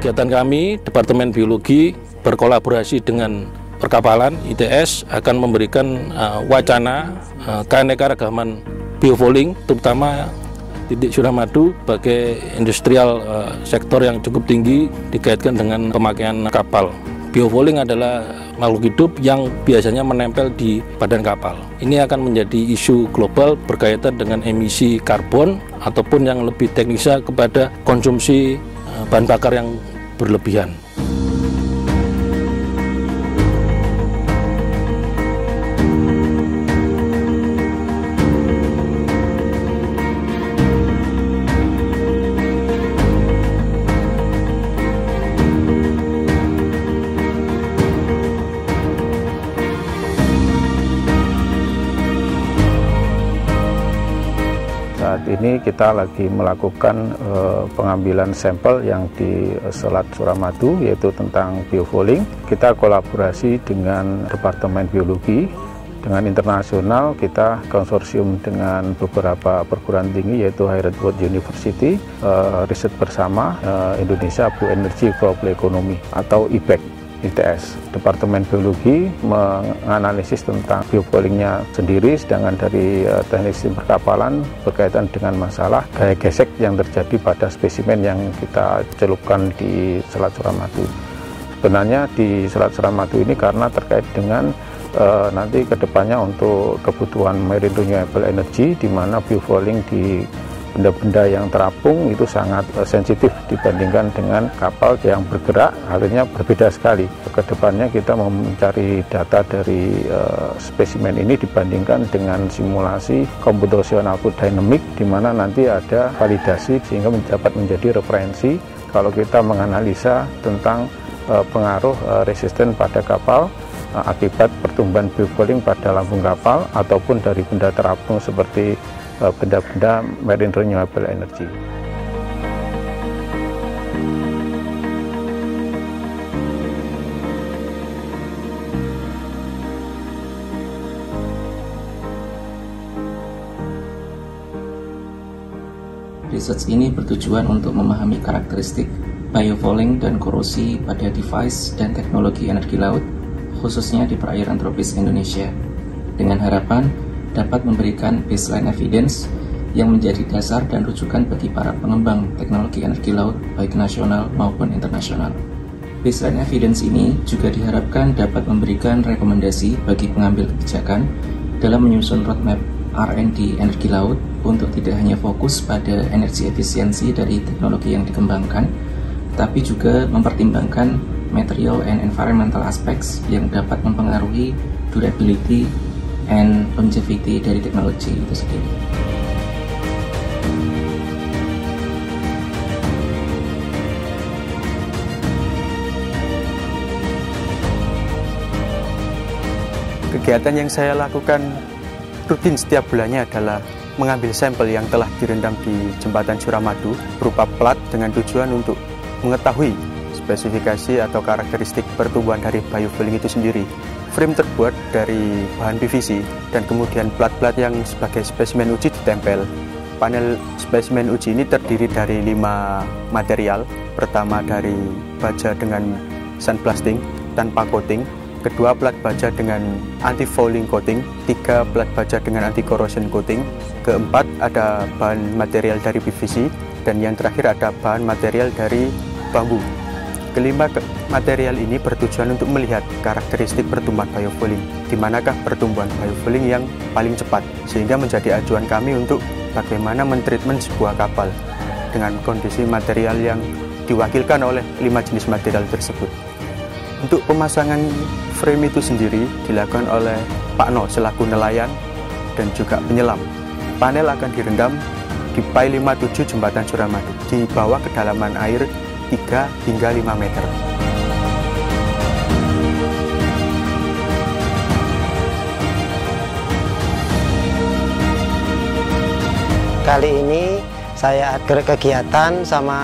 kegiatan kami, Departemen Biologi berkolaborasi dengan perkapalan ITS akan memberikan wacana keanekaragaman biofouling, terutama titik Suramadu sebagai industrial sektor yang cukup tinggi dikaitkan dengan pemakaian kapal. Biofouling adalah makhluk hidup yang biasanya menempel di badan kapal. Ini akan menjadi isu global berkaitan dengan emisi karbon ataupun yang lebih teknisnya kepada konsumsi bahan bakar yang berlebihan. Saat ini kita lagi melakukan pengambilan sampel yang di Selat Suramadu, yaitu tentang biofouling. Kita kolaborasi dengan Departemen Biologi, dengan internasional kita konsorsium dengan beberapa perguruan tinggi, yaitu Harvard University, riset bersama Indonesia Bioenergy Global Economy atau IBEC. ITS, Departemen Biologi menganalisis tentang biofoulingnya sendiri, sedangkan dari teknik sistem perkapalan berkaitan dengan masalah gaya gesek yang terjadi pada spesimen yang kita celupkan di Selat Suramadu. Sebenarnya di Selat Suramadu ini karena terkait dengan nanti kedepannya untuk kebutuhan marine renewable energy, di mana biofouling di benda-benda yang terapung itu sangat sensitif dibandingkan dengan kapal yang bergerak, artinya berbeda sekali. Kedepannya kita mau mencari data dari spesimen ini dibandingkan dengan simulasi computational dynamic, di mana nanti ada validasi sehingga dapat menjadi referensi kalau kita menganalisa tentang pengaruh resisten pada kapal akibat pertumbuhan biofouling pada lambung kapal ataupun dari benda terapung seperti benda-benda marine renewable energy. Research ini bertujuan untuk memahami karakteristik biofouling dan korosi pada device dan teknologi energi laut, khususnya di perairan tropis Indonesia, dengan harapan dapat memberikan baseline evidence yang menjadi dasar dan rujukan bagi para pengembang teknologi energi laut baik nasional maupun internasional. Baseline evidence ini juga diharapkan dapat memberikan rekomendasi bagi pengambil kebijakan dalam menyusun roadmap R&D energi laut untuk tidak hanya fokus pada energi efisiensi dari teknologi yang dikembangkan, tapi juga mempertimbangkan material and environmental aspects yang dapat mempengaruhi durability and longevity dari teknologi itu sendiri. Kegiatan yang saya lakukan rutin setiap bulannya adalah mengambil sampel yang telah direndam di jembatan Suramadu berupa plat dengan tujuan untuk mengetahui spesifikasi atau karakteristik pertumbuhan dari biofouling itu sendiri. Frame terbuat dari bahan PVC dan kemudian plat-plat yang sebagai spesimen uji ditempel. Panel spesimen uji ini terdiri dari 5 material. Pertama dari baja dengan sandblasting tanpa coating, kedua plat baja dengan anti-fouling coating, 3 plat baja dengan anti-corrosion coating, keempat ada bahan material dari PVC, dan yang terakhir ada bahan material dari bambu. Kelima material ini bertujuan untuk melihat karakteristik pertumbuhan biofouling, di manakah pertumbuhan biofouling yang paling cepat, sehingga menjadi acuan kami untuk bagaimana mentreatment sebuah kapal dengan kondisi material yang diwakilkan oleh 5 jenis material tersebut. Untuk pemasangan frame itu sendiri dilakukan oleh Pak No selaku nelayan dan juga penyelam. Panel akan direndam di Pai 57 Jembatan Suramadu di bawah kedalaman air 3 hingga 5 meter. Kali ini saya berkegiatan sama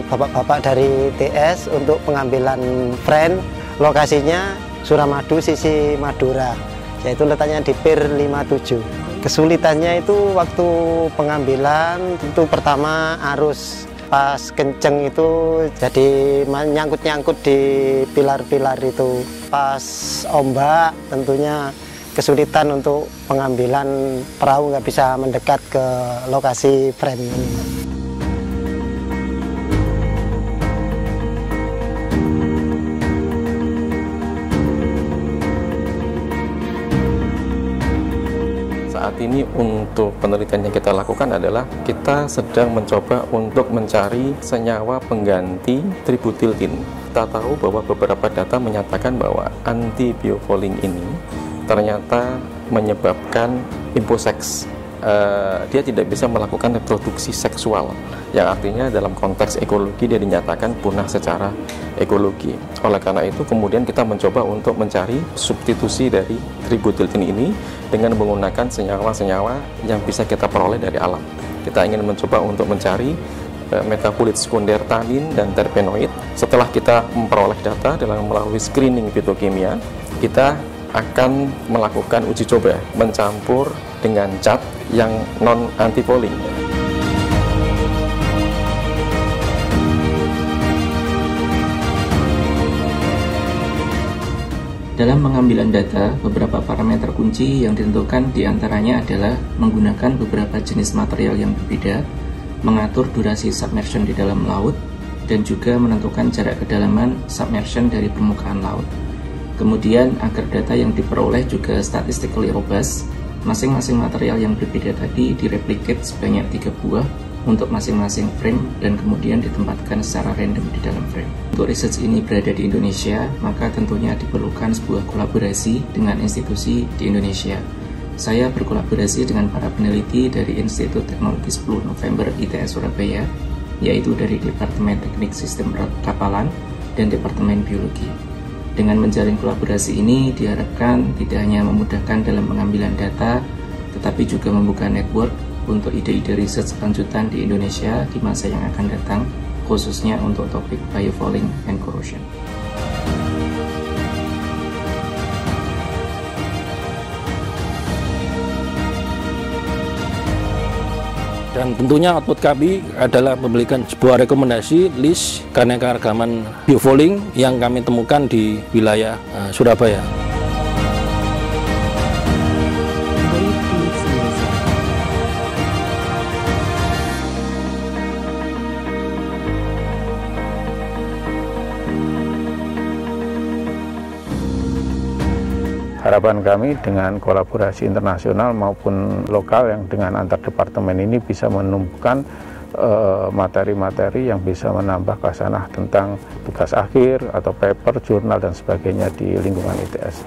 bapak-bapak dari TS untuk pengambilan frame. Lokasinya Suramadu sisi Madura, yaitu letaknya di Pier 57. Kesulitannya itu waktu pengambilan, itu pertama arus pas kenceng itu jadi nyangkut-nyangkut di pilar-pilar itu. Pas ombak tentunya kesulitan untuk pengambilan perahu, nggak bisa mendekat ke lokasi frame ini. Saat ini untuk penelitian yang kita lakukan adalah kita sedang mencoba untuk mencari senyawa pengganti tributyltin. Kita tahu bahwa beberapa data menyatakan bahwa anti-biofouling ini ternyata menyebabkan imposeks. Dia tidak bisa melakukan reproduksi seksual, yang artinya dalam konteks ekologi dia dinyatakan punah secara ekologi. Oleh karena itu kemudian kita mencoba untuk mencari substitusi dari tributyltin ini dengan menggunakan senyawa-senyawa yang bisa kita peroleh dari alam. Kita ingin mencoba untuk mencari metabolit sekunder tanin dan terpenoid. Setelah kita memperoleh data dalam melalui screening fitokimia, kita akan melakukan uji coba mencampur dengan cat yang non anti-fouling. Dalam pengambilan data, beberapa parameter kunci yang ditentukan diantaranya adalah menggunakan beberapa jenis material yang berbeda, mengatur durasi submersion di dalam laut, dan juga menentukan jarak kedalaman submersion dari permukaan laut. Kemudian agar data yang diperoleh juga statistically robust, masing-masing material yang berbeda tadi direplicate sebanyak 3 buah untuk masing-masing frame dan kemudian ditempatkan secara random di dalam frame. Untuk research ini berada di Indonesia, maka tentunya diperlukan sebuah kolaborasi dengan institusi di Indonesia. Saya berkolaborasi dengan para peneliti dari Institut Teknologi 10 November ITS Surabaya, yaitu dari Departemen Teknik Sistem Kapalan dan Departemen Biologi. Dengan menjalin kolaborasi ini diharapkan tidak hanya memudahkan dalam pengambilan data, tetapi juga membuka network untuk ide-ide riset lanjutan di Indonesia di masa yang akan datang, khususnya untuk topik biofouling and corrosion. Dan tentunya output kami adalah memberikan sebuah rekomendasi list keanekaragaman biofouling yang kami temukan di wilayah Surabaya. Harapan kami dengan kolaborasi internasional maupun lokal yang dengan antar departemen ini bisa menumbuhkan materi-materi yang bisa menambah khasanah tentang tugas akhir atau paper, jurnal dan sebagainya di lingkungan ITS.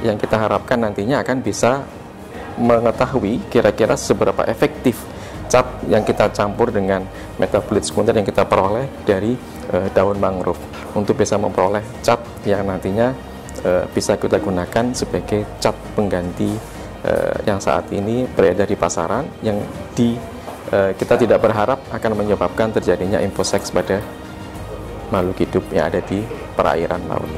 Yang kita harapkan nantinya akan bisa mengetahui kira-kira seberapa efektif cat yang kita campur dengan metabolit sekunder yang kita peroleh dari daun mangrove, untuk bisa memperoleh cat yang nantinya bisa kita gunakan sebagai cat pengganti yang saat ini beredar di pasaran, yang kita tidak berharap akan menyebabkan terjadinya imposeks pada makhluk hidup yang ada di perairan laut.